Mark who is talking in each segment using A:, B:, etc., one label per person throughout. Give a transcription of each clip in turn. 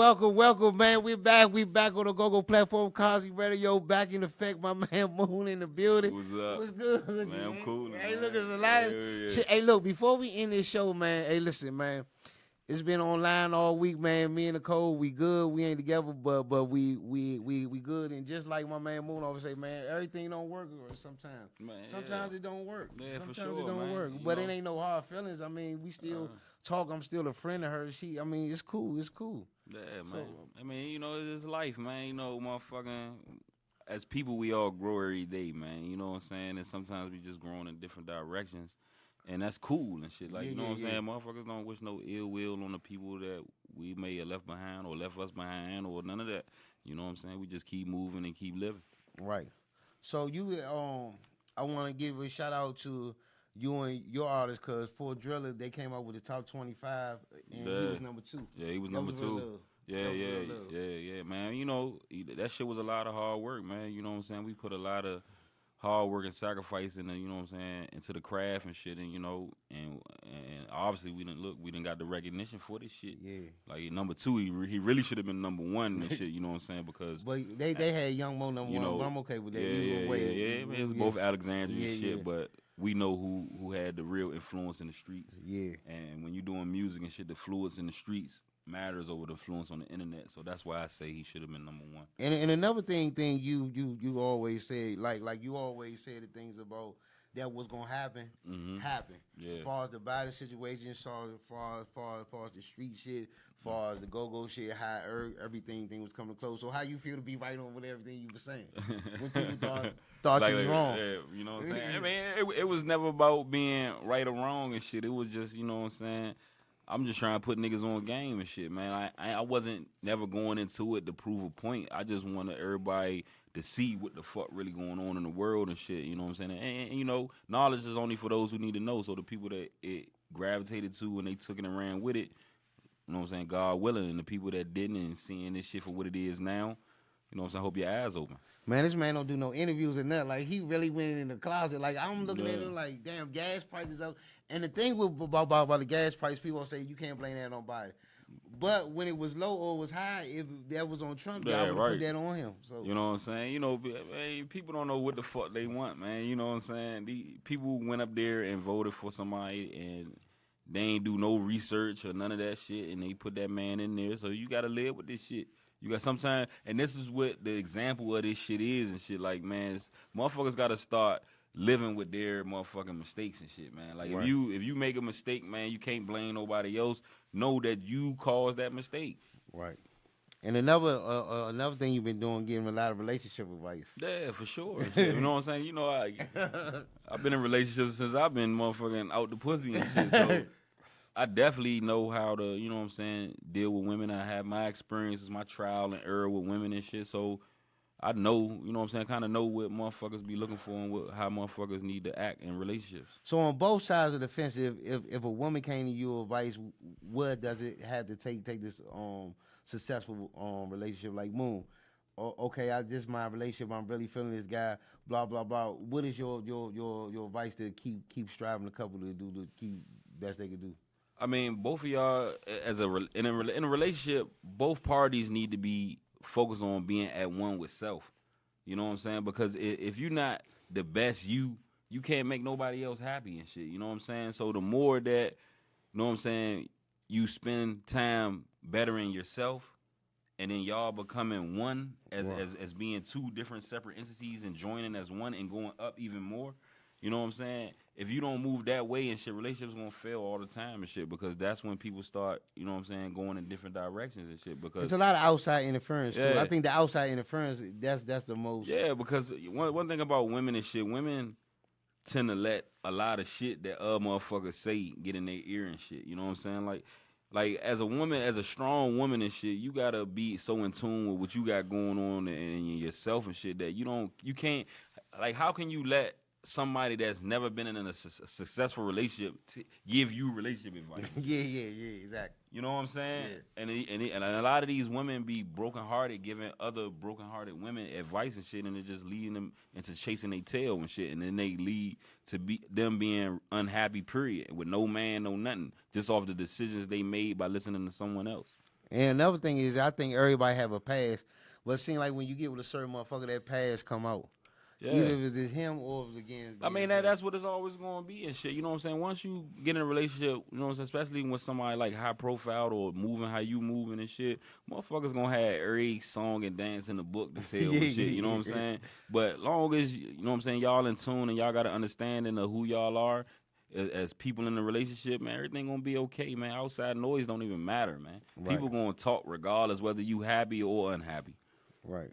A: welcome, man. We back on the Go platform. Cosi Radio back in effect. My man Moon in the building.
B: What's up?
A: What's good,
B: man? I'm cool.
A: Hey,
B: man.
A: look, there's a lot of shit. Hey, look, before we end this show, man. Hey, listen, man. It's been online all week, man. Me and Nicole, we good. We ain't together, but we good. And just like my man Moon always say, man, everything don't work sometimes. Sometimes it don't work.
B: Yeah,
A: sometimes
B: for sure,
A: it don't
B: man.
A: work. But it ain't no hard feelings. I mean, we still talk. I'm still a friend of hers. I mean, it's cool. It's cool.
B: Yeah, man. I mean, it's life, man. Motherfucking, as people, we all grow every day, man. You know what I'm saying? And sometimes we just growing in different directions. And that's cool and shit. Like, you know what I'm saying? Motherfuckers don't wish no ill will on the people that we may have left behind or left us behind or none of that. You know what I'm saying? We just keep moving and keep living.
A: Right. So I want to give a shout out to you and your artists, because for Driller, they came out with the top 25, and he was number 2.
B: Yeah, he was number 2. Yeah, man. You know, that shit was a lot of hard work, man. You know what I'm saying? We put a lot of hard work and sacrifice in the, you know what I'm saying, into the craft and shit, and you know, and obviously we didn't got the recognition for this shit.
A: Yeah.
B: Like number 2, he really should have been number 1 and shit, you know what I'm saying? Because
A: but they had Young Mo number 1, but I'm okay with that.
B: Yeah, man, it was both Alexandria shit, but we know who had the real influence in the streets.
A: Yeah.
B: And when you're doing music and shit, the influence in the streets matters over the influence on the internet. So that's why I say he should have been number 1.
A: And another thing you always say, like you always say the things about that was gonna happen.
B: Yeah.
A: As far as the body situation, as far as the street shit, as far as the go shit, how everything was coming close. So how you feel to be right on with everything you were saying when people thought you was wrong?
B: Yeah, you know what I'm saying? I mean, it was never about being right or wrong and shit. It was just, you know what I'm saying, I'm just trying to put niggas on game and shit, man. I wasn't never going into it to prove a point. I just wanted everybody to see what the fuck really going on in the world and shit, you know what I'm saying? And you know, knowledge is only for those who need to know. So the people that it gravitated to and they took it and ran with it, you know what I'm saying, God willing, and the people that didn't and seeing this shit for what it is now, you know what I'm saying, I hope your eyes open.
A: Man, this man don't do no interviews or nothing. Like, he really went in the closet. Like, I'm looking at him like, damn, gas prices up. And the thing about the gas price, people say you can't blame that on nobody. But when it was low or was high, if that was on Trump, y'all would put that on him. So
B: you know what I'm saying? You know, man, people don't know what the fuck they want, man. You know what I'm saying? The people went up there and voted for somebody and they ain't do no research or none of that shit, and they put that man in there. So you got to live with this shit. You got sometimes, and this is what the example of this shit is and shit. Like, man, motherfuckers got to start living with their motherfucking mistakes and shit, man. Like, if you make a mistake, man, you can't blame nobody else. Know that you caused that mistake.
A: Right. And another thing you've been doing, giving a lot of relationship advice.
B: Yeah, for sure. You know what I'm saying? You know, I've been in relationships since I've been motherfucking out the pussy and shit. So I definitely know how to, you know what I'm saying, deal with women. I have my experiences, my trial and error with women and shit. So I know, you know what I'm saying, kind of know what motherfuckers be looking for and how motherfuckers need to act in relationships.
A: So on both sides of the fence, if a woman came to you with advice, what does it have to take this successful relationship? Like, Moon, okay, this is my relationship, I'm really feeling this guy, blah blah blah. What is your advice to keep striving the couple to do to keep best they can do?
B: I mean, both of y'all, in a relationship, both parties need to be focused on being at one with self. You know what I'm saying? Because if you're not the best you can't make nobody else happy and shit. You know what I'm saying? So the more that, you know what I'm saying, you spend time bettering yourself, and then y'all becoming one as being two different separate entities and joining as one and going up even more. You know what I'm saying? If you don't move that way and shit, relationships gonna fail all the time and shit, because that's when people start, you know what I'm saying, going in different directions and shit. Because
A: there's a lot of outside interference too. I think the outside interference, that's the most.
B: Yeah, because one thing about women and shit, women tend to let a lot of shit that motherfuckers say get in their ear and shit. You know what I'm saying? Like as a woman, as a strong woman and shit, you gotta be so in tune with what you got going on and yourself and shit that you can't, like, how can you let somebody that's never been in a successful relationship give you relationship advice?
A: Yeah, exactly.
B: You know what I'm saying?
A: Yeah.
B: And a lot of these women be brokenhearted, giving other brokenhearted women advice and shit, and it just leading them into chasing their tail and shit, and then they lead to them being unhappy, period, with no man, no nothing, just off the decisions they made by listening to someone else.
A: And another thing is, I think everybody have a past, but it seems like when you get with a certain motherfucker, that past come out.
B: Yeah.
A: Either if it's him or if it's against.
B: I mean, that's what it's always going to be and shit. You know what I'm saying? Once you get in a relationship, you know what I'm saying, especially with somebody like high profile or moving how you moving and shit, motherfuckers going to have every song and dance in the book to tell and shit. You know what I'm saying? But long as, you know what I'm saying, y'all in tune and y'all got an understanding of who y'all are as people in the relationship, man, everything going to be okay, man. Outside noise don't even matter, man. Right. People going to talk regardless whether you happy or unhappy.
A: Right.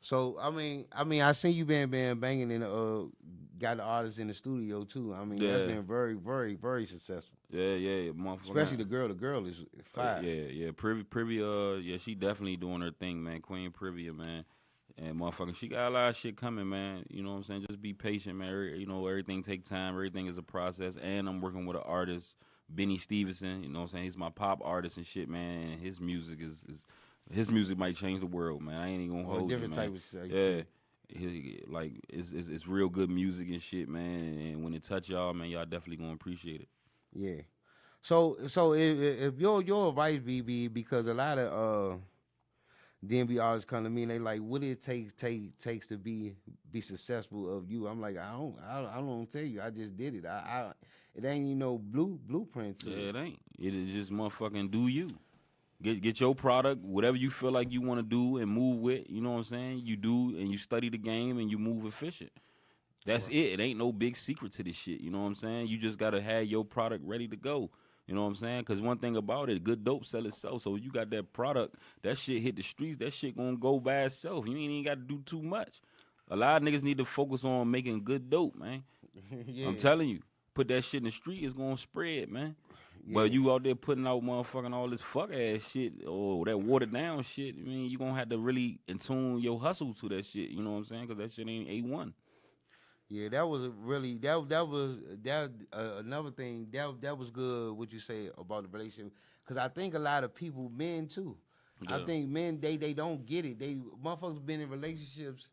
A: So I mean, I seen you been banging and got the artists in the studio too. I mean, that's been very, very, very successful.
B: Yeah,
A: especially the girl. The girl is fire.
B: Yeah. Privy, yeah, she definitely doing her thing, man. Queen Privia, man, and motherfucker, she got a lot of shit coming, man. You know what I'm saying? Just be patient, man. You know, everything take time. Everything is a process. And I'm working with an artist, Benny Stevenson. You know what I'm saying? He's my pop artist and shit, man. And his music is his music might change the world, man. I ain't even gonna hold you, man. Type of shit. Yeah, like it's real good music and shit, man. And when it touch y'all, man, y'all definitely gonna appreciate it.
A: Yeah. So if your advice be because a lot of DMV artists come to me and they like, what it takes to be successful of you. I'm like, I don't tell you. I just did it. It ain't even no blueprint to it.
B: It ain't. It is just motherfucking do you. Get your product, whatever you feel like you want to do and move with, you know what I'm saying? You do, and you study the game, and you move efficient. That's right. It ain't no big secret to this shit, you know what I'm saying? You just got to have your product ready to go, you know what I'm saying? Because one thing about it, good dope sell itself. So you got that product, that shit hit the streets, that shit going to go by itself. You ain't even got to do too much. A lot of niggas need to focus on making good dope, man. Yeah. I'm telling you, put that shit in the street, it's going to spread, man. Yeah. But you out there putting out motherfucking all this fuck ass shit or that watered down shit. I mean, you gonna have to really tune your hustle to that shit. You know what I'm saying? Because that shit ain't A1.
A: Yeah, that was really another thing that was good. What you say about the relationship? Because I think a lot of people, men too. Yeah. I think men they don't get it. They motherfuckers been in relationships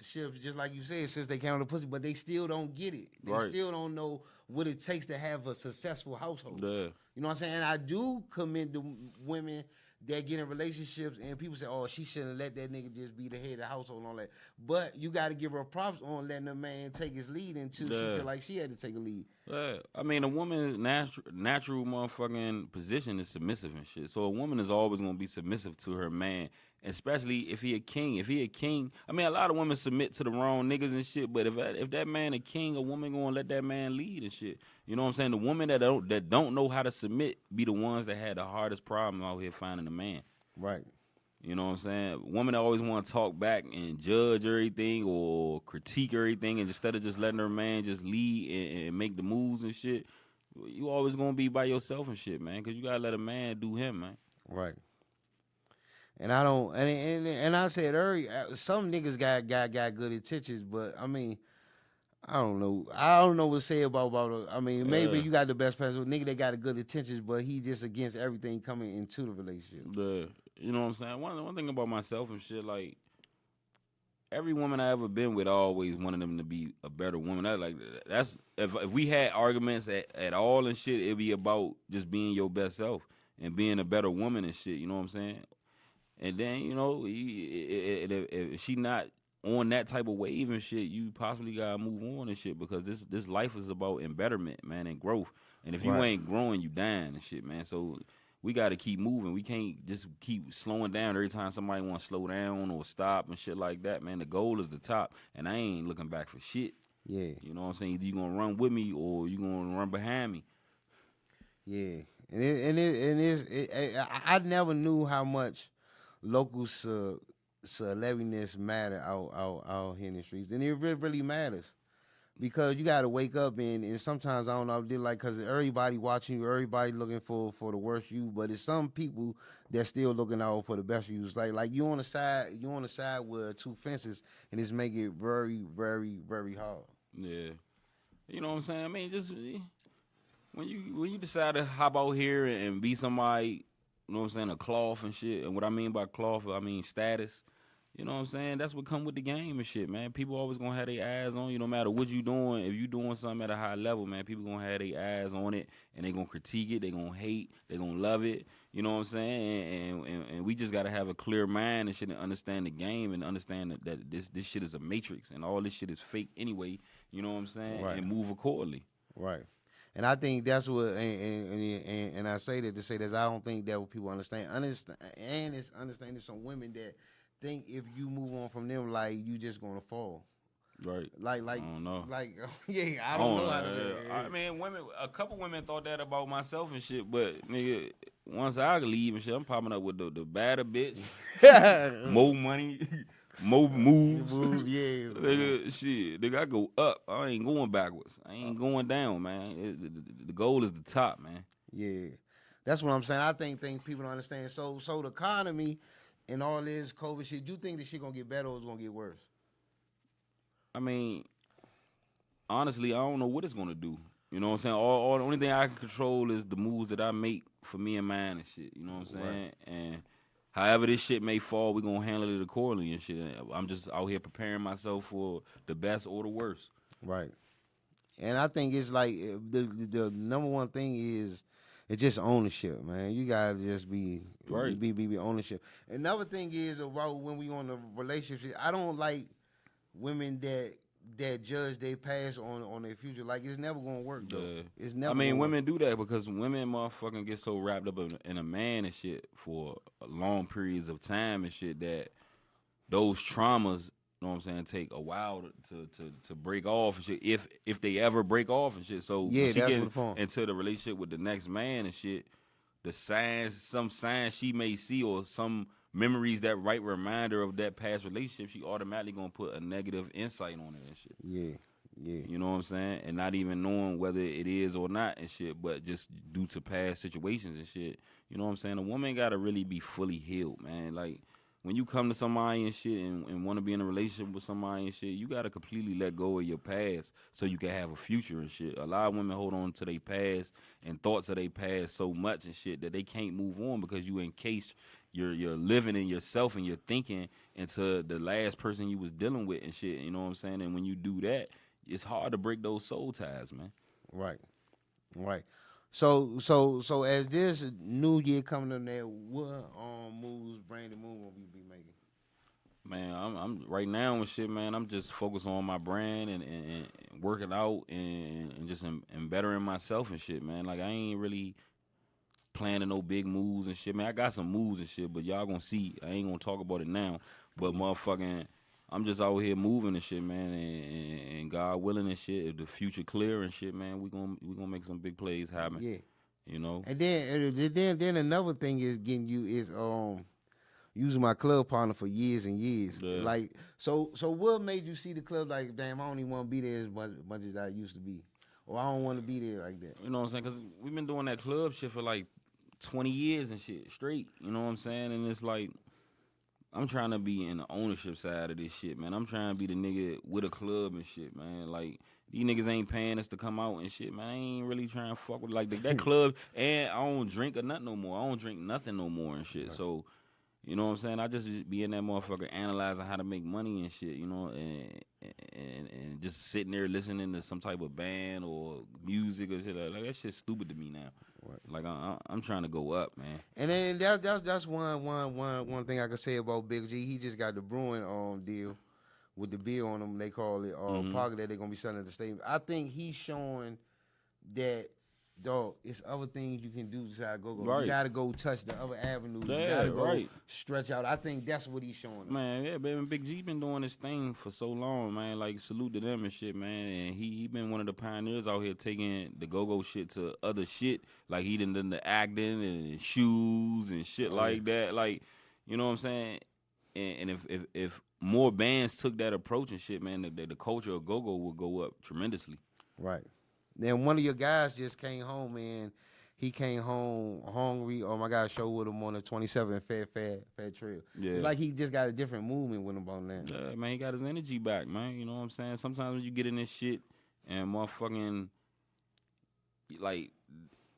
A: just like you said since they came on the pussy, but they still don't get it. They still don't know what it takes to have a successful household. Yeah. You know what I'm saying? And I do commend the women that get in relationships and people say, oh, she shouldn't let that nigga just be the head of the household and all that. But you got to give her props on letting a man take his lead until she feel like she had to take a lead.
B: Yeah. I mean, a woman's natural motherfucking position is submissive and shit. So a woman is always going to be submissive to her man, especially if he a king. If he a king, I mean, a lot of women submit to the wrong niggas and shit, but if that man a king, a woman going to let that man lead and shit. You know what I'm saying? The women that don't know how to submit be the ones that had the hardest problem out here finding a man. Right. You know what I'm saying? Women always want to talk back and judge everything or critique everything, and instead of just letting her man just lead and make the moves and shit, you always going to be by yourself and shit, man, because you got to let a man do him, man. Right.
A: And I don't, and I said earlier, some niggas got good intentions, but I mean, I don't know what to say about I mean, maybe you got the best person, nigga that got good intentions, but he just against everything coming into the relationship.
B: You know what I'm saying? One thing about myself and shit, like, every woman I ever been with, I always wanted them to be a better woman. That's if we had arguments at all and shit, it'd be about just being your best self and being a better woman and shit. You know what I'm saying? And then, you know, if she not on that type of wave and shit, you possibly gotta move on and shit, because this life is about embetterment, man, and growth. And if you ain't growing, you dying and shit, man. So we gotta keep moving. We can't just keep slowing down every time somebody want to slow down or stop and shit like that, man. The goal is the top, and I ain't looking back for shit. Yeah. You know what I'm saying? Either you gonna run with me or you gonna run behind me.
A: Yeah. I never knew how much local celebrities matter out here in the streets, and it really matters, because you got to wake up and sometimes I don't know, because everybody watching you, everybody looking for the worst you, but it's some people that still looking out for the best you. It's like you on the side with two fences, and it's make it very, very, very hard.
B: Yeah, you know what I'm saying? I mean, just when you decide to hop out here and be somebody. You know what I'm saying? A cloth and shit. And what I mean by cloth, I mean status. You know what I'm saying? That's what come with the game and shit, man. People always gonna have their eyes on you, no matter what you doing. If you doing something at a high level, man, people gonna have their eyes on it, and they gonna critique it, they gonna hate, they gonna love it. You know what I'm saying? And we just gotta have a clear mind and shit, and understand the game, and understand that this shit is a matrix, and all this shit is fake anyway. You know what I'm saying?
A: Right.
B: And move accordingly.
A: Right. And I think that's what, and I say that to say that I don't think that what people understand. And it's understanding some women that think if you move on from them, like you just gonna fall.
B: Right.
A: Like,
B: I don't know.
A: Like, yeah, I don't know how to.
B: I mean, a couple women thought that about myself and shit, but nigga, once I leave and shit, I'm popping up with the badder bitch, more money, more moves.
A: Yeah.
B: Nigga, shit, nigga, I go up. I ain't going backwards. I ain't going down, man. The goal is the top, man.
A: Yeah, that's what I'm saying. I think people don't understand. So the economy and all this COVID shit, you think this shit gonna get better or it's gonna get worse?
B: I mean, honestly, I don't know what it's gonna do. You know what I'm saying? All the only thing I can control is the moves that I make for me and mine and shit. You know what I'm saying?
A: Right.
B: And however this shit may fall, we gonna handle it accordingly and shit. I'm just out here preparing myself for the best or the worst.
A: Right. And I think it's like the number one thing is it's just ownership, man. You gotta just be
B: Right.
A: be ownership. Another thing is about when we on the relationship. I don't like women that judge their past on their future. Like it's never gonna work though.
B: Yeah.
A: It's never.
B: I mean,
A: gonna
B: women do that because women motherfucking get so wrapped up in a man and shit for long periods of time and shit that those traumas, you know what I'm saying, take a while to break off and shit. If they ever break off and shit. So
A: Yeah,
B: when she
A: that's
B: get
A: what the point.
B: into the relationship with the next man and shit, some signs she may see or some memories that right reminder of that past relationship, she automatically gonna put a negative insight on it and shit.
A: Yeah.
B: You know what I'm saying? And not even knowing whether it is or not and shit, but just due to past situations and shit. You know what I'm saying? A woman gotta really be fully healed, man. Like when you come to somebody and shit and want to be in a relationship with somebody and shit, you gotta completely let go of your past so you can have a future and shit. A lot of women hold on to their past and thoughts of their past so much and shit that they can't move on because you encase you're living in yourself and you're thinking into the last person you was dealing with and shit. You know what I'm saying? And when you do that, it's hard to break those soul ties, man.
A: Right. So as this new year coming up there, what moves Brandon Moon will be making?
B: Man, I'm right now and shit, man. I'm just focused on my brand and working out and just and bettering myself and shit, man. Like I ain't really planning no big moves and shit, man. I got some moves and shit, but y'all gonna see. I ain't gonna talk about it now. But motherfucking, I'm just out here moving and shit, man. And God willing and shit, if the future clear and shit, man, we gonna make some big plays happen.
A: Yeah.
B: You know.
A: And then another thing is getting you is using my club partner for years and years.
B: Yeah.
A: Like so what made you see the club like, damn, I don't even want to be there as much as I used to be, or I don't want to be there like that.
B: You know what I'm saying? Because we've been doing that club shit for like 20 years and shit straight. You know what I'm saying? And it's like I'm trying to be in the ownership side of this shit, man. I'm trying to be the nigga with a club and shit, man. Like these niggas ain't paying us to come out and shit, man. I ain't really trying to fuck with like that club. And I don't drink or nothing no more. I don't drink nothing no more and shit. Right. So, you know what I'm saying? I just be in that motherfucker analyzing how to make money and shit, you know, and just sitting there listening to some type of band or music or shit like that shit's stupid to me now. Right. Like I'm trying to go up, man.
A: And then that's one thing I could say about Big G. He just got the brewing deal with the beer on them. They call it Pocket that they're gonna be selling at the stadium. I think he's showing that, dog, it's other things you can do besides go. Right. You gotta go touch the other avenues.
B: Yeah,
A: you gotta go stretch out. I think that's what he's showing.
B: Man, yeah, baby, Big G been doing this thing for so long, man. Like salute to them and shit, man. And he been one of the pioneers out here taking the go shit to other shit. Like he done the acting and shoes and shit like that. Like, you know what I'm saying? And if more bands took that approach and shit, man, the culture of go would go up tremendously.
A: Right. Then one of your guys just came home, and he came home hungry. Oh my God, show with him on the 27th Fat Trail. Yeah. It's like he just got a different movement with him on that.
B: Yeah, man, he got his energy back, man. You know what I'm saying? Sometimes when you get in this shit and motherfucking, like,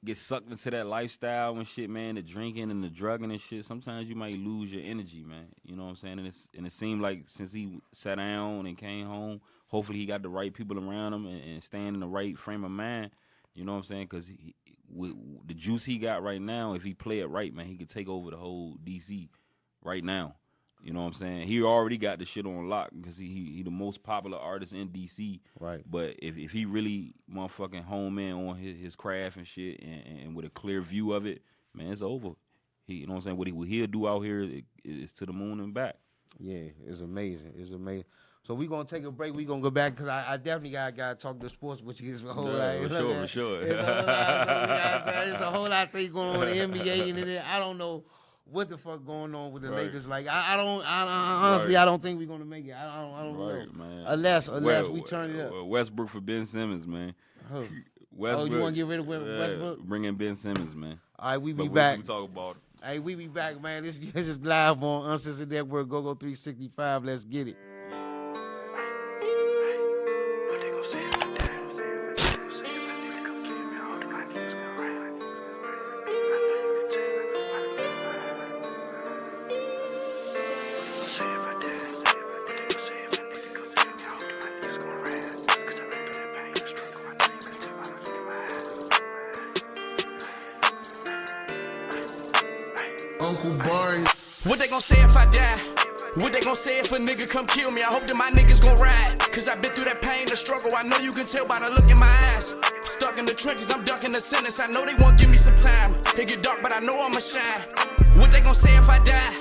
B: get sucked into that lifestyle and shit, man, the drinking and the drugging and shit, sometimes you might lose your energy, man. You know what I'm saying? And it seemed like since he sat down and came home, hopefully he got the right people around him and staying in the right frame of mind. You know what I'm saying? Because with the juice he got right now, if he play it right, man, he could take over the whole DC right now. You know what I'm saying? He already got the shit on lock because he the most popular artist in DC.
A: Right.
B: But if he really motherfucking home in on his craft and shit and with a clear view of it, man, it's over. You know what I'm saying? What he'll do out here is to the moon and back.
A: Yeah, it's amazing. It's amazing. So we're going to take a break. We're going to go back because I definitely got to talk to sports, which is a whole lot.
B: For sure.
A: It's a whole lot of things going on in the NBA. And then I don't know what the fuck going on with the Lakers. Like, honestly, I don't think we're going to make it. I don't know.
B: Man.
A: Unless we turn it up.
B: Westbrook for Ben Simmons, man.
A: Westbrook. Oh, you want to get rid of Westbrook?
B: Bring in Ben Simmons, man.
A: All right, we be back.
B: We talk about it.
A: Hey, we be back, man. This is live on Uncensored Network, GoGo 365. Let's get it.
C: What they gon' say if I die? What they gon' say if a nigga come kill me? I hope that my niggas gon' ride. Cause I been through that pain, the struggle. I know you can tell by the look in my eyes. Stuck in the trenches, I'm ducking the sentence. I know they won't give me some time. It get dark, but I know I'ma shine. What they gon' say if I die?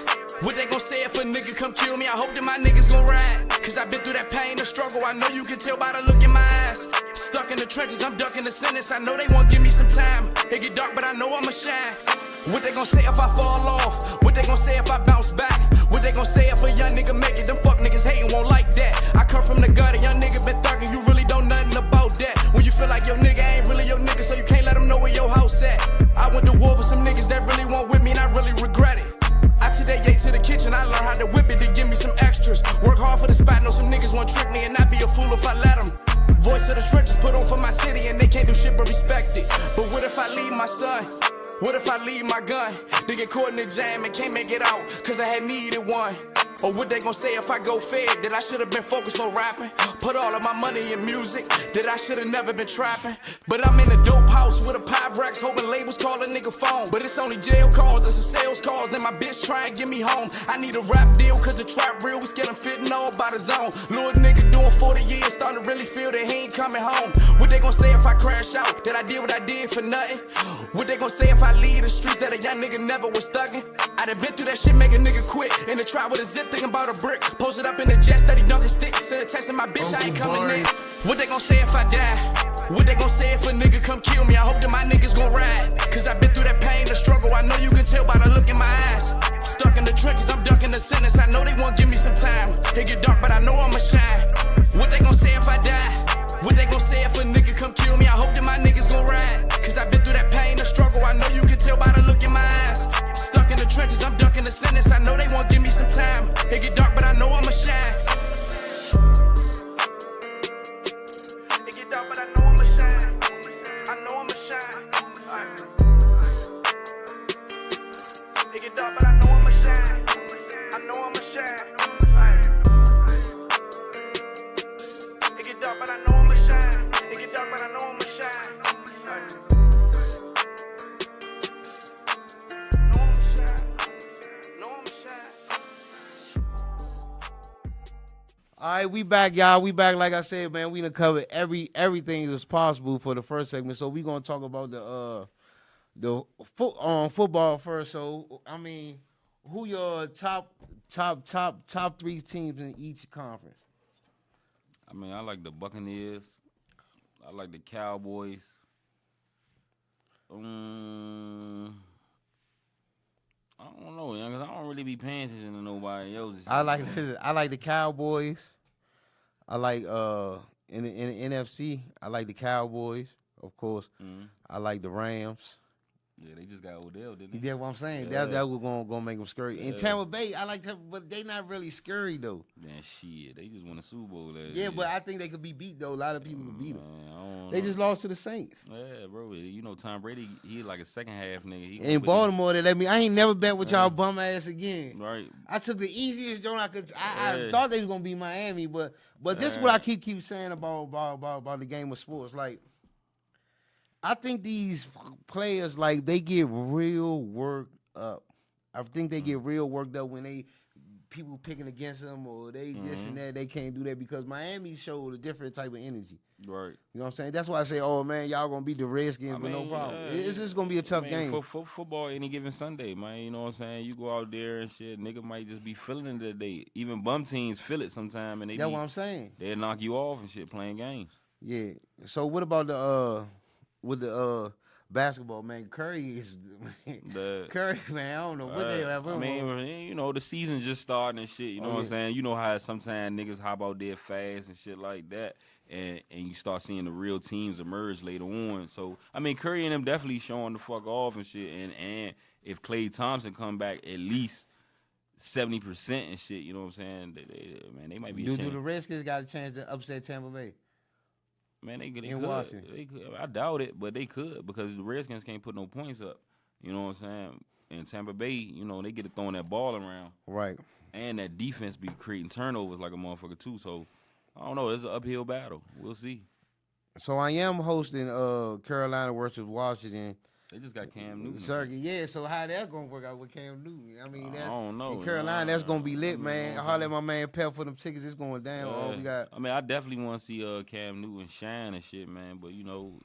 C: What they gon' say if a nigga come kill me? I hope that my niggas gon' ride. Cause I been through that pain, the struggle. I know you can tell by the look in my eyes. Stuck in the trenches, I'm ducking the sentence. I know they won't give me some time. It get dark, but I know I'ma shine. What they gon' say if I fall off? What they gon' say if I bounce back? What they gon' say if a young nigga make it? Them fuck niggas hatin' won't like that. I come from the gutter, young nigga been thuggin', you really don't nothing about that. When you feel like your nigga ain't really your nigga, so you can't let them know where your house at. I went to war with some niggas that really want with me and I really regret it. I took that yay to the kitchen, I learned how to whip it to give me some extras. Work hard for the spot, know some niggas won't trick me and not be a fool if I let them. Voice of the trenches put on for my city and they can't do shit but respect it. But what if I leave my son? What if I leave my gun? They get caught in the jam and can't make it out, cause I had needed one. Or what they gon' say if I go fed? That I should've been focused on rapping. Put all of my money in music. That I should've never been trapping. But I'm in a dope house with a Pyrex, hoping labels call a nigga phone. But it's only jail calls and some sales calls, and my bitch try and get me home. I need a rap deal cause the trap real, we scared I'm fitting all by the zone. Little nigga doing 40 years, starting to really feel that he ain't coming home. What they gon' say if I crash out? That I did what I did for nothing? What they gon' say if I leave the street? That a young nigga never was thuggin'? I done been through that shit, make a nigga quit. In the trap with a zip, thinking about a brick. Posted up in the jet, steady dunking sticks. Said texting my bitch, I ain't coming in. What they gon' say if I die? What they gon' say if a nigga come kill me? I hope that my niggas gon' ride. Cause I been through that pain, the struggle. I know you can tell by the look in my eyes. Stuck in the trenches, I'm ducking the sentence. I know they won't give me some time. It get dark, but I know I'ma shine. What they gon' say if I die? What they gon' say if a nigga come kill me? I hope that my niggas gon' ride. Cause I been through that pain, the struggle. I know you can tell by the look in my eyes. Stuck in the trenches, I'm ducking the sentence. I know they won't give me some time. It get dark, but I know I'ma shine. It get dark, but I know I'ma shine. I know I'ma shine. It get dark, but I know I'ma shine. I know I'ma shine. It get dark, but I know I'ma shine. It get dark, but I know I'ma shine.
A: All right, we back, y'all. We back. Like I said, man, we done covered everything that's possible for the first segment. So we gonna talk about the football first. So I mean, who your top three teams in each conference?
B: I mean, I like the Buccaneers. I like the Cowboys. I don't know, young, 'cause I don't really be paying attention to nobody else.
A: I like the Cowboys. I like in the NFC, I like the Cowboys, of course.
B: Mm-hmm.
A: I like the Rams.
B: Yeah, they just got Odell, didn't they?
A: That's what I'm saying.
B: Yeah.
A: That was gonna make them scurry. In Tampa Bay, I like Tampa, but they not really scurry though.
B: Man, shit, they just won a Super Bowl last
A: Yeah,
B: year.
A: but I think they could be beat though. A lot of people could beat them.
B: Man, I don't
A: They
B: know.
A: just lost to the Saints.
B: Yeah, bro. You know Tom Brady, he like a second half nigga. He
A: In Baltimore, they let me. I ain't never bet with y'all bum ass again.
B: Right.
A: I took the easiest joint I could. I thought they was gonna be Miami, but this is
B: Yeah.
A: what I keep saying about the game of sports. Like, I think these players, like, they get real worked up. I think they get real worked up when people picking against them or they this and that. They can't do that because Miami showed a different type of energy.
B: Right.
A: You know what I'm saying? That's why I say, oh man, y'all gonna beat the Redskins, but no problem. It's just gonna be a tough game.
B: For football, any given Sunday, man. You know what I'm saying? You go out there and shit, nigga might just be feeling it today. Even bum teams feel it sometime, and
A: That's what I'm saying.
B: They'll knock you off and shit playing games.
A: Yeah. So what about the basketball, man? Curry is Curry, man. I don't know what they have.
B: I mean, you know, the season's just starting and shit. You know what I'm saying? You know how sometimes niggas hop out there fast and shit like that, and you start seeing the real teams emerge later on. So I mean, Curry and them definitely showing the fuck off and shit. And if Klay Thompson come back at least 70% and shit, you know what I'm saying? They might be.
A: Do the Redskins got a chance to upset Tampa Bay?
B: Man, they could.
A: Washington.
B: They could. I doubt it, but they could because the Redskins can't put no points up. You know what I'm saying? And Tampa Bay, you know, they get to throwing that ball around.
A: Right.
B: And that defense be creating turnovers like a motherfucker too. So I don't know. It's an uphill battle. We'll see.
A: So I am hosting Carolina versus Washington.
B: They just got Cam Newton.
A: Circuit, yeah. So how that gonna work out with Cam Newton? I mean, that's,
B: I don't know.
A: in Carolina, that's gonna be lit, man.
B: know.
A: Holler at my man Pep for them tickets. It's going down. We got.
B: I mean, I definitely want to see Cam Newton shine and shit, man. But you know,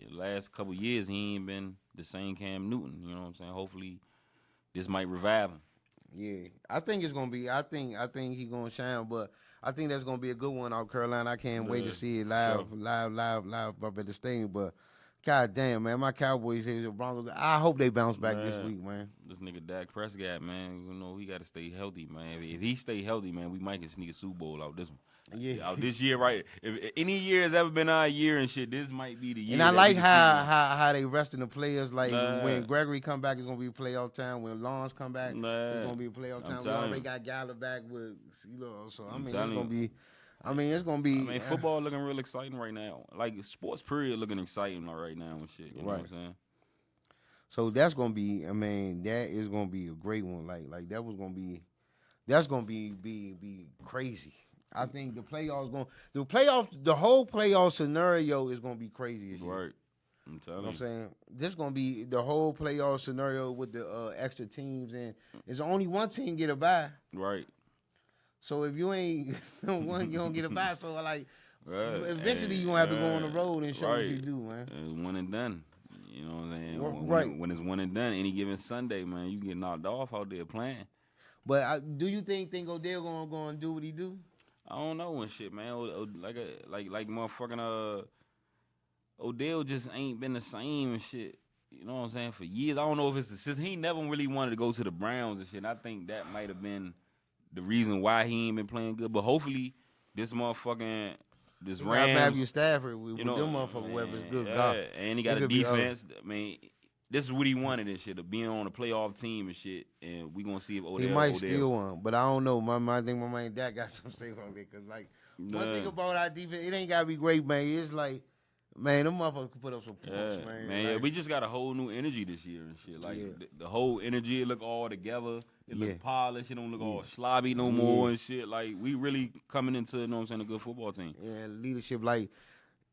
B: last couple years he ain't been the same Cam Newton. You know what I'm saying? Hopefully, this might revive him.
A: Yeah, I think it's gonna be. I think he's gonna shine, but I think that's gonna be a good one out Carolina. I can't wait to see it live up at the stadium. But god damn, man, my Cowboys, the Broncos. I hope they bounce back this week, man.
B: This nigga Dak Prescott, man, you know he got to stay healthy, man. If he stay healthy, man, we might get sneak a Super Bowl out this one.
A: Yeah,
B: out this year, right? If any year has ever been our year and shit, this might be the year.
A: And I like how they resting the players. Like when Gregory come back, it's gonna be playoff time. When Lawrence come back, it's gonna be playoff time. We already got Gallup back with so I mean it's gonna be. I mean,
B: football looking real exciting right now. Like sports period looking exciting right now and shit. You know what I'm saying?
A: So that's gonna be. I mean, that is gonna be a great one. Like that was gonna be. That's gonna be crazy. I think the whole playoff scenario is gonna be crazy this year.
B: Right. I'm telling you.
A: Know what I'm saying? This is gonna be the whole playoff scenario with the extra teams, and there's only one team get a bye.
B: Right.
A: So if you ain't one, you don't get a bye. So like, eventually you gonna have to go on the road and show what you do, man.
B: It's one and done. You know what I'm saying? When it's one and done, any given Sunday, man, you get knocked off out there playing.
A: But do you think Odell gonna do what he do?
B: I don't know and shit, man. Like motherfucking Odell just ain't been the same and shit. You know what I'm saying? For years, I don't know if it's the system. He never really wanted to go to the Browns and shit. And I think that might have been the reason why he ain't been playing good. But hopefully, this Rams,
A: Matthew Stafford, with them motherfucking weapons, good God.
B: And he got a defense. I mean, this is what he wanted and shit, of being on a playoff team and shit. And we gonna see if Odell.
A: He might steal one, but I don't know. I think my man Dak got some say on it. Cause like one thing about our defense, it ain't gotta be great, man. It's like, man, them motherfuckers can put up some points, man.
B: Like, we just got a whole new energy this year and shit. Like the whole energy, it look all together. It look polished. It don't look all slobby no more and shit. Like we really coming into, you know what I'm saying, a good football team.
A: Yeah, leadership. Like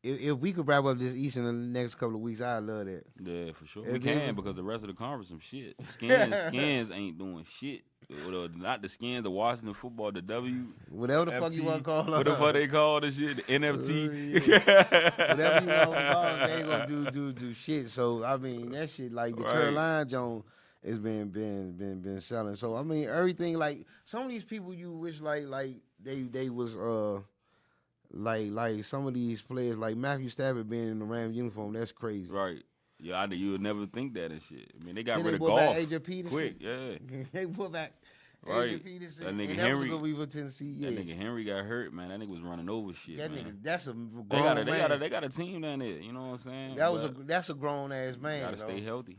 A: if we could wrap up this East in the next couple of weeks, I'd love that.
B: Yeah, for sure. We can because the rest of the conference some shit. Skins ain't doing shit. Not the Skins, the Washington football, the W.
A: Whatever the fuck you want to call it.
B: What the fuck they call the shit? The NFT.
A: Whatever you want to call it, they ain't gonna do shit. So I mean that shit like the Carolina Jones has been selling. So I mean everything, like some of these people you wish like they was like some of these players like Matthew Stafford being in the Rams uniform, that's crazy.
B: Right. Yeah, you would never think that and shit. I mean, they got
A: then
B: rid of
A: golf.
B: golf
A: Adrian Peterson.
B: Quick, yeah.
A: They put back
B: Adrian
A: Peterson.
B: That nigga
A: and
B: Henry.
A: That was good for Tennessee. Yeah.
B: That nigga Henry got hurt, man. That nigga was running over shit.
A: That
B: man.
A: nigga, that's a grown man.
B: They got a team down there. You know what I'm saying?
A: That's a grown ass man.
B: Gotta stay healthy.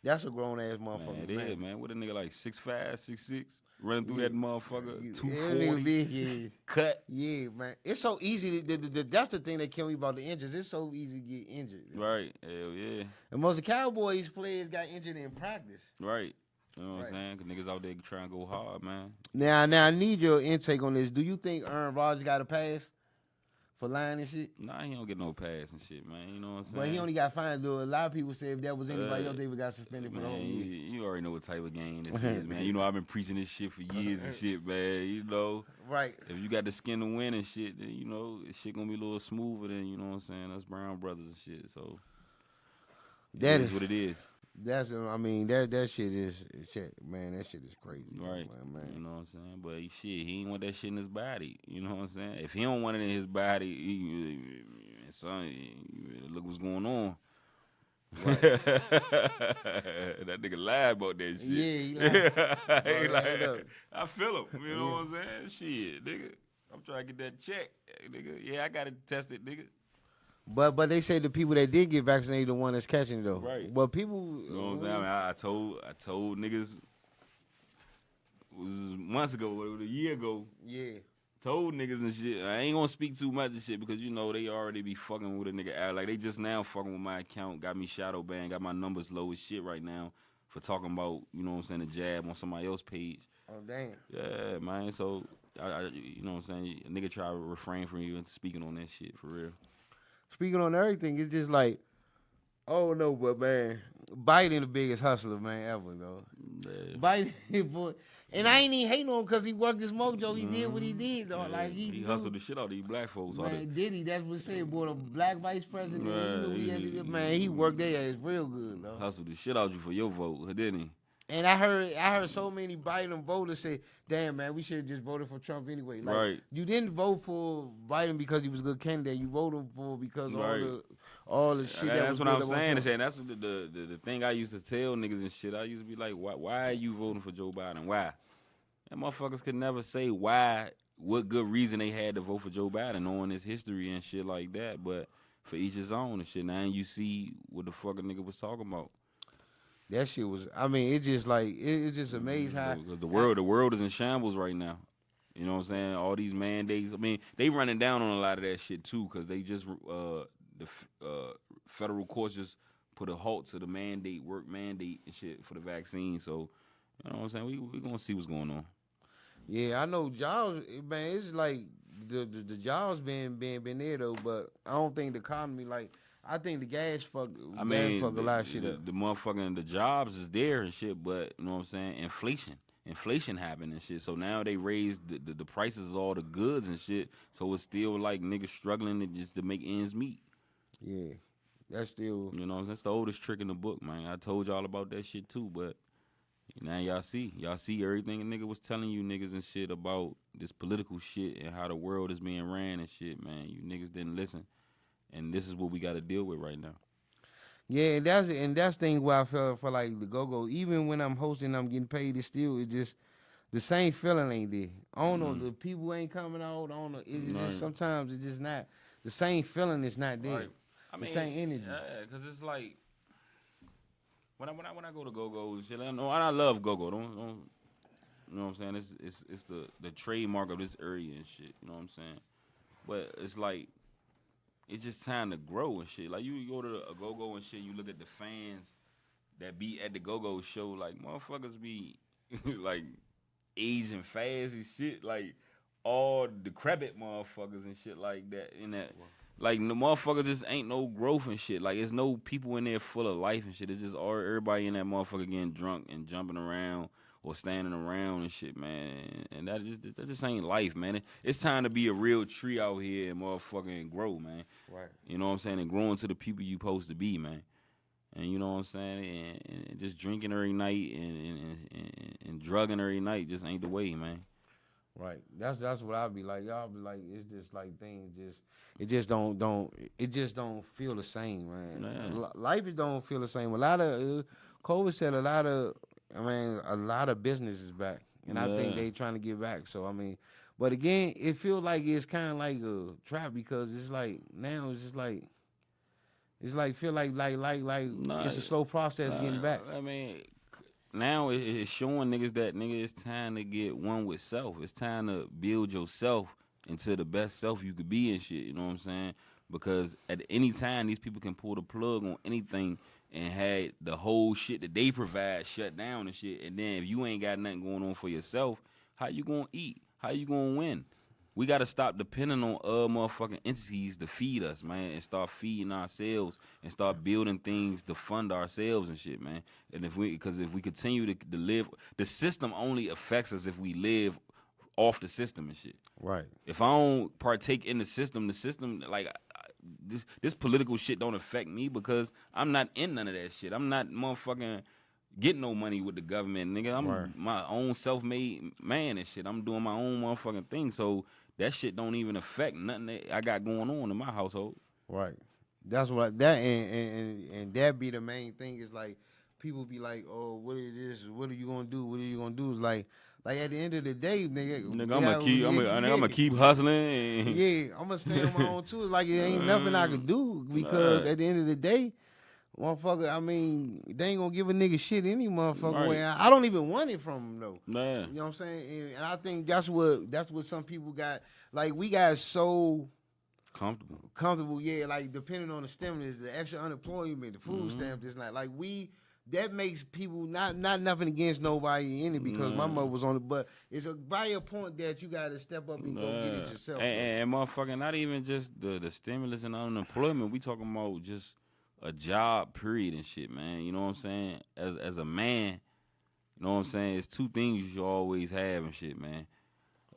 A: That's a grown ass motherfucker.
B: Man, it is, man. What a nigga like 6'5", 6'6", running through that motherfucker, 240, cut.
A: Yeah, man. It's so easy. That's the thing that kill me about the injuries. It's so easy to get injured.
B: Right. Hell yeah.
A: And most of the Cowboys players got injured in practice.
B: Right. You know what I'm saying? 'Cause niggas out there trying to go hard, man.
A: Now, I need your intake on this. Do you think Aaron Rodgers got a pass for lying and shit?
B: Nah, he don't get no pass and shit, man. You know what I'm saying?
A: But he only got fined, though. A lot of people say if that was anybody else, they would got suspended for the whole year.
B: You already know what type of game this is, man. You know, I've been preaching this shit for years and shit, man. You know?
A: Right.
B: If you got the skin to win and shit, then, you know, shit gonna be a little smoother than, you know what I'm saying? Us Brown brothers and shit, so.
A: That
B: is what it is.
A: That shit is shit, man. That shit is crazy,
B: right?
A: Man.
B: You know what I'm saying? But shit, he ain't want that shit in his body. You know what I'm saying? If he don't want it in his body, look what's going on. Right. That nigga lied about that shit.
A: Yeah, he lied.
B: I feel him. You know what I'm saying? Shit, nigga. I'm trying to get that check, nigga. Yeah, I got to test it, nigga.
A: But they say the people that did get vaccinated the one that's catching it though.
B: Right.
A: But people,
B: you know what I'm saying? I told niggas it was months ago, a year ago.
A: Yeah.
B: Told niggas and shit. I ain't gonna speak too much of shit because you know they already be fucking with a nigga out. Like they just now fucking with my account, got me shadow banned, got my numbers low as shit right now for talking about, you know what I'm saying, the jab on somebody else's page.
A: Oh damn.
B: Yeah, man. So I you know what I'm saying? A nigga try to refrain from even speaking on that shit for real.
A: Speaking on everything, it's just like, oh no, but man, Biden the biggest hustler, man, ever though. Yeah. Biden, boy, and I ain't even hating on him because he worked his mojo. He did what he did though. Yeah. Like
B: he hustled the shit out of these black folks.
A: Man, did he? That's what he said. Boy, the black vice president, he worked their ass real good though.
B: Hustled the shit out of you for your vote, didn't he?
A: And I heard so many Biden voters say, "Damn, man, we should have just voted for Trump anyway." Like,
B: right.
A: You didn't vote for Biden because he was a good candidate. You voted for because all the shit.
B: That's what I'm saying. That's what the thing I used to tell niggas and shit. I used to be like, why are you voting for Joe Biden? Why? And motherfuckers could never say why. What good reason they had to vote for Joe Biden, knowing his history and shit like that. But for each his own and shit. Now you see what the fuck a nigga was talking about.
A: That shit was. I mean, it's just like it's just amazing how
B: the world is in shambles right now. You know what I'm saying? All these mandates. I mean, they running down on a lot of that shit too, because they just the federal courts just put a halt to the work mandate and shit for the vaccine. So you know what I'm saying? We gonna see what's going on.
A: Yeah, I know jobs. Man, it's like the jobs been there though, but I don't think the economy like. I think the gas fuck a lot of shit up.
B: The motherfucking the jobs is there and shit, but you know what I'm saying? Inflation happened and shit. So now they raised the prices of all the goods and shit. So it's still like niggas struggling to make ends meet.
A: Yeah, that's still.
B: You know what I'm saying? That's the oldest trick in the book, man. I told y'all about that shit too, but now y'all see everything a nigga was telling you niggas and shit about this political shit and how the world is being ran and shit, man. You niggas didn't listen. And this is what we got to deal with right now.
A: Yeah, and that's thing where I feel for like the go-go. Even when I'm hosting, I'm getting paid. It's just the same feeling ain't there. I don't know. The people ain't coming out. I don't know. It's just sometimes it's just not the same feeling. Is not there. Right. I mean, the same energy.
B: Yeah, because it's like when I go to go-go and shit. I love go-go. Don't you know what I'm saying? It's the trademark of this area and shit. You know what I'm saying? But it's like. It's just time to grow and shit. Like, you go to a go-go and shit, you look at the fans that be at the go-go show, like, motherfuckers be, like, aging fast and shit. Like, all decrepit motherfuckers and shit like that. And that, like, the motherfuckers just ain't no growth and shit. Like, there's no people in there full of life and shit. It's just everybody in that motherfucker getting drunk and jumping around or standing around and shit, man. And that just ain't life, man. It's time to be a real tree out here and motherfucking grow, man.
A: Right.
B: You know what I'm saying? And growing to the people you supposed to be, man. And you know what I'm saying? And just drinking every night and drugging every night just ain't the way, man.
A: Right. That's what I'll be like. Y'all be like, it's just like things just don't feel the same, man.
B: Yeah.
A: Life don't feel the same. A lot of COVID said a lot of business is back, and I think they trying to get back. So I mean, but again, it feels like it's kind of like a trap because it's like now it's just like It's like feel like it's a slow process getting back.
B: I mean, now it's showing niggas that it's time to get one with self. It's time to build yourself into the best self you could be and shit. You know what I'm saying? Because at any time these people can pull the plug on anything and had the whole shit that they provide shut down and shit. And then if you ain't got nothing going on for yourself, how you gonna eat? How you gonna win? We gotta stop depending on motherfucking entities to feed us, man, and start feeding ourselves and start building things to fund ourselves and shit, man. And if we continue to live, the system only affects us if we live off the system and shit.
A: Right.
B: If I don't partake in the system like this political shit don't affect me because I'm not in none of that shit. I'm not motherfucking getting no money with the government, nigga. I'm my own self-made man and shit. I'm doing my own motherfucking thing. So that shit don't even affect nothing that I got going on in my household.
A: Right. That's what that and that be the main thing is like people be like, oh, what is this? What are you gonna do? What are you gonna do? It's like at the end of the day, nigga,
B: I'm gonna keep hustling.
A: Yeah, I'm gonna stand on my own too. It's like it ain't nothing I can do because at the end of the day, motherfucker, I mean, they ain't gonna give a nigga shit any motherfucker way. I don't even want it from them though.
B: Nah.
A: You know what I'm saying? And I think that's what some people got. Like we got so comfortable, yeah. Like depending on the stimulus, the extra unemployment, the food stamp, this night. Like that makes people not nothing against nobody in it because my mother was on it, but it's by a point that you gotta step up and go get it yourself.
B: And motherfucking not even just the stimulus and unemployment. We talking about just a job period and shit, man. You know what I'm saying? As a man, you know what I'm saying? It's two things you should always have and shit, man.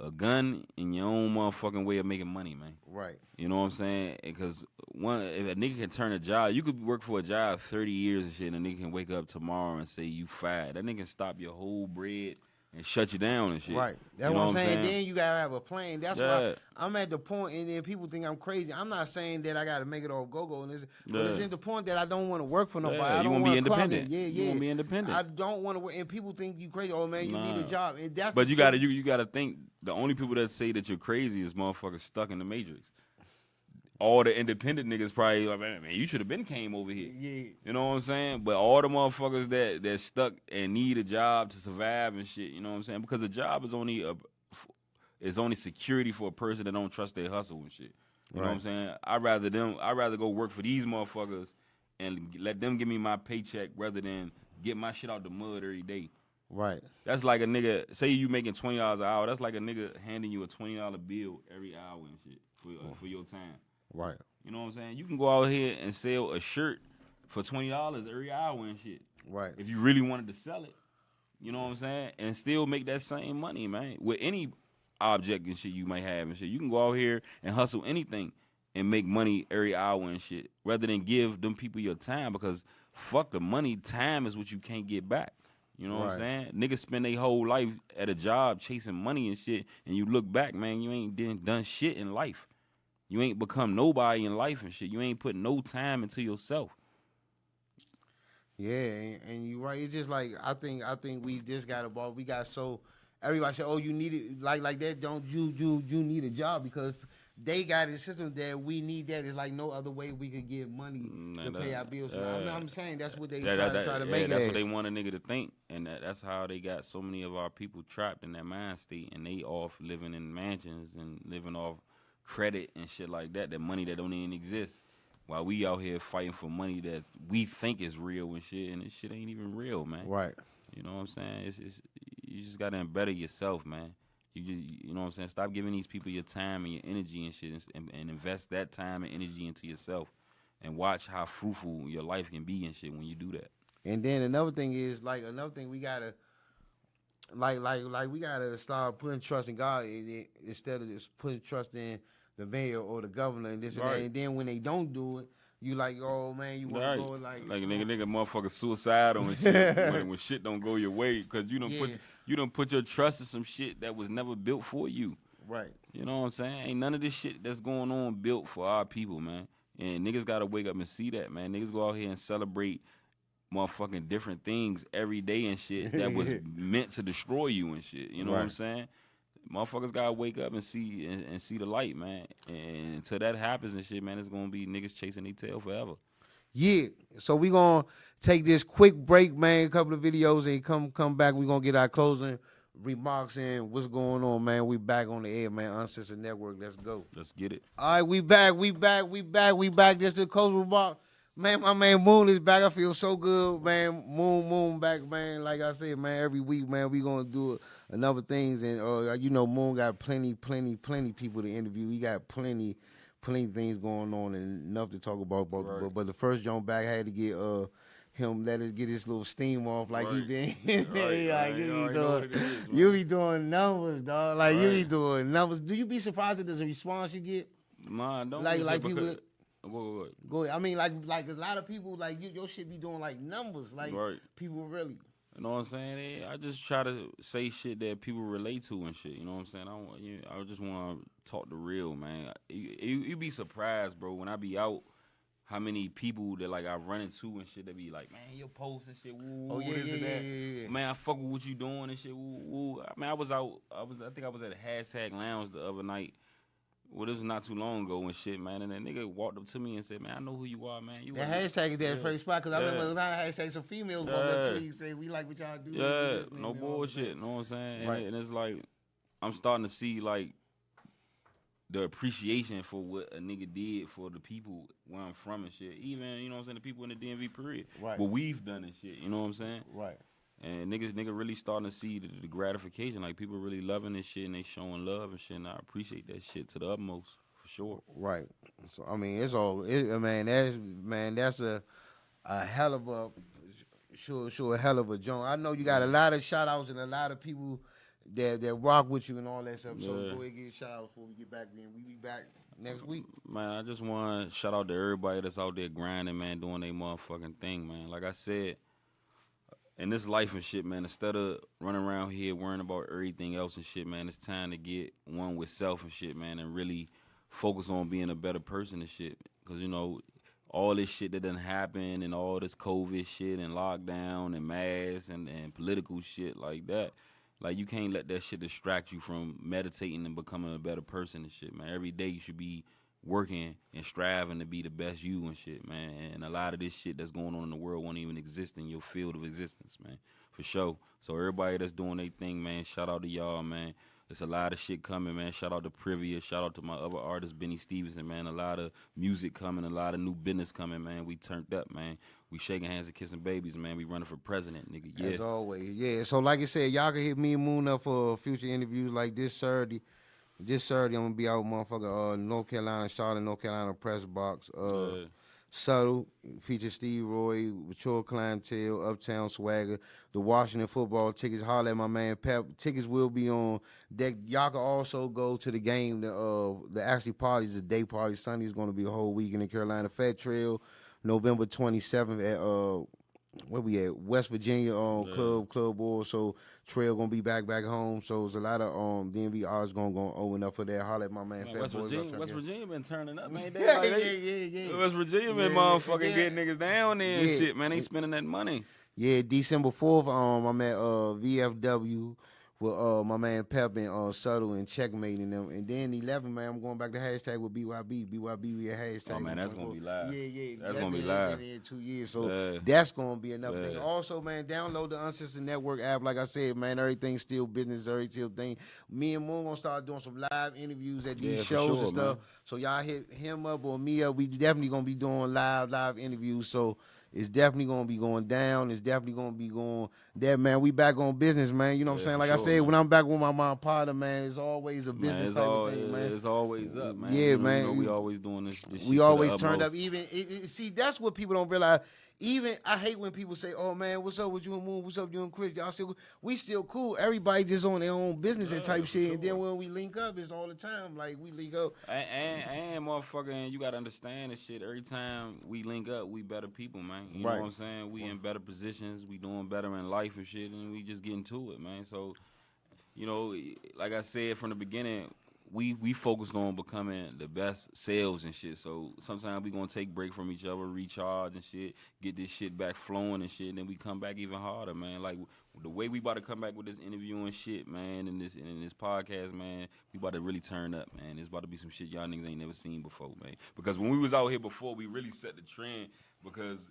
B: A gun and your own motherfucking way of making money, man.
A: Right.
B: You know what I'm saying? Because if a nigga can turn a job, you could work for a job 30 years and shit, and a nigga can wake up tomorrow and say you fired. That nigga can stop your whole bread and shut you down and shit.
A: Right. That's
B: you know
A: what I'm saying. Then you gotta have a plan. That's
B: yeah.
A: why I'm at the point, and then people think I'm crazy. I'm not saying that I gotta make it all go-go, but it's at the point that I don't want to work for nobody. I don't
B: want to be
A: independent.
B: You want to be independent.
A: I don't want to work, and people think you crazy. Oh man, you need a job, and that's.
B: But you gotta think the only people that say that you're crazy is motherfuckers stuck in the matrix. All the independent niggas probably like, man, you should have been came over here.
A: Yeah.
B: You know what I'm saying? But all the motherfuckers that stuck and need a job to survive and shit, you know what I'm saying? Because a job is only security for a person that don't trust their hustle and shit. You know what I'm saying? I'd rather go work for these motherfuckers and let them give me my paycheck rather than get my shit out the mud every day.
A: Right.
B: That's like a nigga, say you making $20 an hour, that's like a nigga handing you a $20 bill every hour and shit for your time.
A: Right.
B: You know what I'm saying? You can go out here and sell a shirt for $20 every hour and shit.
A: Right.
B: If you really wanted to sell it. You know what I'm saying? And still make that same money, man. With any object and shit you might have and shit. You can go out here and hustle anything and make money every hour and shit. Rather than give them people your time because fuck the money. Time is what you can't get back. You know what I'm saying? Niggas spend their whole life at a job chasing money and shit. And you look back, man, you ain't done shit in life. You ain't become nobody in life and shit. You ain't put no time into yourself.
A: Yeah, and you're right. It's just like I think we just got involved. We got so everybody said, "Oh, you need it like that." Don't you need a job because they got a system that we need that. It's like no other way we could get money to pay our bills. I'm saying that's what they try to make it.
B: That's what they want a nigga to think, and that's how they got so many of our people trapped in that mind state, and they off living in mansions and living off credit and shit like that money that don't even exist, while we out here fighting for money that we think is real and shit, and this shit ain't even real, man. Right. You know what I'm saying? It's you just gotta embetter yourself, man. You know what I'm saying? Stop giving these people your time and your energy and shit, and invest that time and energy into yourself, and watch how fruitful your life can be and shit when you do that. And then another thing we gotta. Like we gotta start putting trust in God instead of just putting trust in the mayor or the governor and this and that. And then when they don't do it, you like, oh man, you want to go like a nigga motherfucker suicidal and shit when shit don't go your way because you don't put your trust in some shit that was never built for you. Right. You know what I'm saying? Ain't none of this shit that's going on built for our people, man. And niggas gotta wake up and see that, man. Niggas go out here and celebrate motherfucking different things every day and shit that was meant to destroy you and shit. You know what I'm saying? Motherfuckers gotta wake up and see the light, man. And until that happens and shit, man, it's gonna be niggas chasing their tail forever.
A: Yeah. So we gonna take this quick break, man. A couple of videos and come back. We gonna get our closing remarks and what's going on, man. We back on the air, man. Uncensored Network. Let's go.
B: Let's get it.
A: All right, we back. Just the closing remark. Man, my man Moon is back. I feel so good, man. Moon back, man. Like I said, man, every week, man, we gonna do another things, and Moon got plenty people to interview. He got plenty things going on and enough to talk about.
B: Right.
A: But the first jump back, I had to get him let us get his little steam off like
B: Right.
A: he been.
B: Right.
A: You be doing numbers, dog. Like you be doing numbers. Do you be surprised at the response you get?
B: Man, don't
A: Like
B: be
A: people.
B: What?
A: Go ahead. I mean, like a lot of people, like your shit be doing like numbers, like
B: Right.
A: people really.
B: You know what I'm saying? I just try to say shit that people relate to and shit. You know what I'm saying? I just want to talk the real, man. You be surprised, bro, when I be out, how many people that like I run into and shit that be like, man, your post and shit. Woo,
A: Oh yeah,
B: this and that.
A: yeah.
B: Man, I fuck with what you doing and shit. Woo, woo. I mean, I think I was at a hashtag lounge the other night. Well, this was not too long ago and shit, man. And that nigga walked up to me and said, man, I know who you are, man. You
A: That hashtag is that first spot, because I remember it was on a hashtag, some females walked up to you and say, we like what y'all do.
B: Yeah, no bullshit, you know what I'm saying?
A: Right.
B: And it's like, I'm starting to see, like, the appreciation for what a nigga did for the people where I'm from and shit. Even, you know what I'm saying, the people in the DMV period.
A: Right.
B: What we've done and shit, you know what I'm saying?
A: Right.
B: And nigga really starting to see the gratification. Like, people really loving this shit and they showing love and shit. And I appreciate that shit to the utmost, for sure.
A: Right. So, I mean, that's a hell of a, sure a hell of a joint. I know you got a lot of shout outs and a lot of people that rock with you and all that stuff. So go ahead and give a shout out before we get back in. We be back next week.
B: Man, I just want to shout out to everybody that's out there grinding, man, doing their motherfucking thing, man. Like I said, in this life and shit, man, instead of running around here worrying about everything else and shit, man, it's time to get one with self and shit, man, and really focus on being a better person and shit. Because, you know, all this shit that done happened and all this COVID shit and lockdown and masks and political shit like that, like, you can't let that shit distract you from meditating and becoming a better person and shit, man. Every day you should be working and striving to be the best you and shit, man. And a lot of this shit that's going on in the world won't even exist in your field of existence, man, for sure. So everybody that's doing their thing, man, shout out to y'all, man. There's a lot of shit coming, man. Shout out to Privia. Shout out to my other artist, Benny Stevenson, man. A lot of music coming, a lot of new business coming, man. We turned up, man. We shaking hands and kissing babies, man. We running for president, nigga. Yeah.
A: As always, yeah. So like I said, y'all can hit me and Moon up for future interviews like this Saturday. This Saturday, I'm gonna be out, motherfucker, North Carolina, Charlotte, North Carolina press box. Subtle feature Steve Roy, mature clientele, Uptown Swagger, the Washington football tickets. Holler at my man Pep. Tickets will be on deck. Y'all can also go to the game. The actually parties, the day party. Sunday is going to be a whole week in the Carolina Fed Trail, November 27th at where we at? West Virginia Club Board. So Trail gonna be back home. So there's a lot of DMV artists gonna open up for that. Holler at my man.
B: West Virginia been turning up, man.
A: Yeah.
B: West Virginia been motherfucking getting niggas down there and shit, man. They spending that money.
A: Yeah, December 4th, I'm at VFW with my man Pep and Subtle and Checkmating them. And then 11, man, I'm going back to hashtag with BYB. BYB, we a hashtag.
B: Oh, man, that's going to be live.
A: Yeah.
B: That's going to be live.
A: In 2 years, so that's going to be another thing. Also, man, download the Uncensored Network app. Like I said, man, everything's still business, everything. Me and Moon going to start doing some live interviews at these shows and stuff. Man. So y'all hit him up or me up. We definitely going to be doing live interviews. So it's definitely going to be going down. It's definitely going to be going there, man. We back on business, man. You know what I'm saying? Like I said, when I'm back with my mom partner, man, it's always a business type of thing, man.
B: It's always up, man.
A: Yeah, man.
B: You know, we always doing this shit.
A: We always turned up. Even see, that's what people don't realize. Even I hate when people say, "Oh man, what's up with you and Moon? What's up with you and Chris? Y'all still we still cool. Everybody just on their own business and type shit." Sure. And then when we link up, it's all the time. Like we link up.
B: And motherfucker, you gotta understand this shit. Every time we link up, we better people, man. You know what I'm saying? We in better positions. We doing better in life and shit, and we just getting to it, man. So, you know, like I said from the beginning, we focused on becoming the best selves and shit. So sometimes we gonna take break from each other, recharge and shit, get this shit back flowing and shit, and then we come back even harder, man. Like the way we about to come back with this interview and shit, man, and this podcast, man, we about to really turn up, man. It's about to be some shit y'all niggas ain't never seen before, man. Because when we was out here before, we really set the trend. Because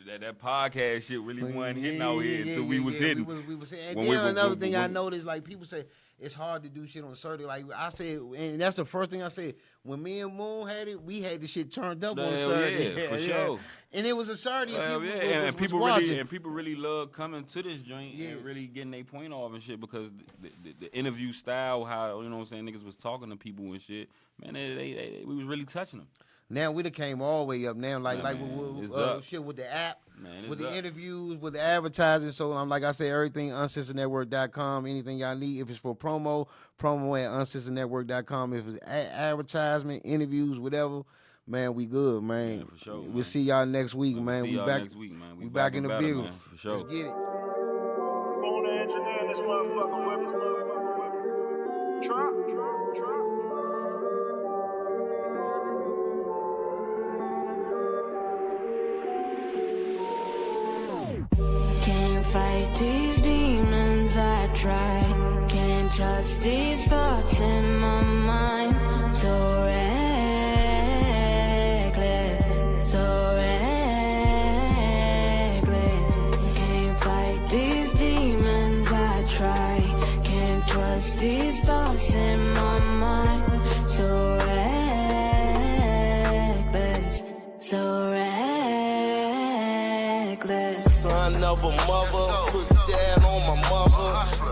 B: that podcast shit really wasn't hitting out here until we was hitting.
A: We was hitting. And then another thing I noticed, like people say it's hard to do shit on certain. Like I said, and that's the first thing I said. When me and Moon had it, we had the shit turned up on Saturday.
B: Yeah, for sure.
A: And it was a Saturday.
B: And people really love coming to this joint and really getting their point off and shit because the interview style, how, you know what I'm saying, niggas was talking to people and shit. Man, we was really touching them.
A: Now we done came all the way up now, with shit with the app, with the interviews, with the advertising. So like I said, everything uncensorednetwork.com. Anything y'all need, if it's for promo at uncensorednetwork.com. If it's advertisement, interviews, whatever, man, we good, man.
B: Yeah, for sure.
A: We'll see y'all next week, man.
B: We back next week, man.
A: We back in the building,
B: man, for sure.
A: Let's get it.
D: On the engineer, this motherfucker whip. Drop.
E: Can't fight these demons I try. Can't trust these thoughts in my mind. So reckless, so reckless. Can't fight these demons I try. Can't trust these thoughts in my mind. So reckless, so reckless.
F: Son of a mother, put that on my mother.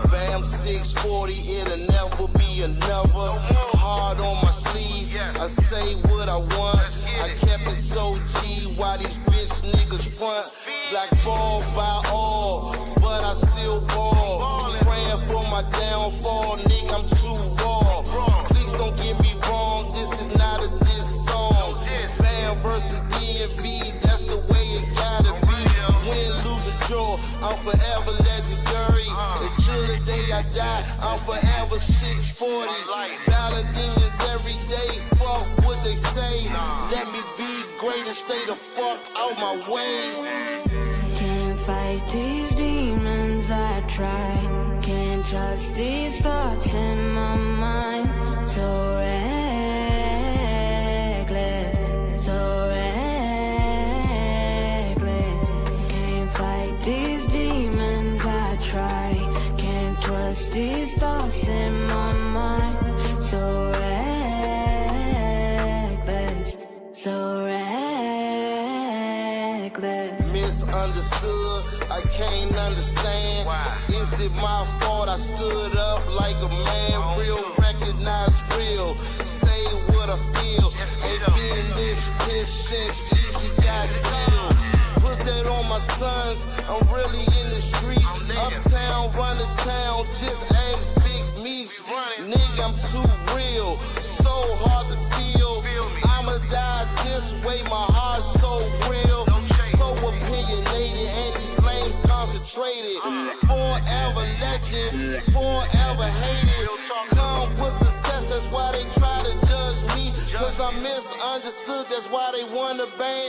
F: Bam 640, it'll never be another. Hard on my sleeve, I say what I want. I kept it so G, why these bitch niggas front? Black ball by all, but I still ball. Praying for my downfall, nigga, I'm too raw. Please don't get me wrong, this is not a diss song. Bam versus DMV, that's the way it gotta be. Win, lose, or draw, I'm forever legendary. Until the day I die, I'm forever 640. Balladine is every day, fuck what they say. Let me be great and stay the fuck out my way.
E: Can't fight these demons I try. Can't trust these thoughts in my mind. So reckless, so reckless. Can't fight these demons I try. Can't trust these thoughts in my mind. So reckless, so reckless.
F: Misunderstood, I can't understand. Is it my fault I stood up like a man? Real, recognize real, say what I feel. Ain't been this pissed since Easy got killed. Put that on my sons, I'm really in the street. Uptown, run the town, just ask Big Meech. Nigga, I'm too real, so hard to feel. I'ma die this way, my heart's so real. So opinionated and these lames concentrated. Forever legend, forever hated. Come with success, that's why they try to judge me. Cause I'm misunderstood, that's why they wanna ban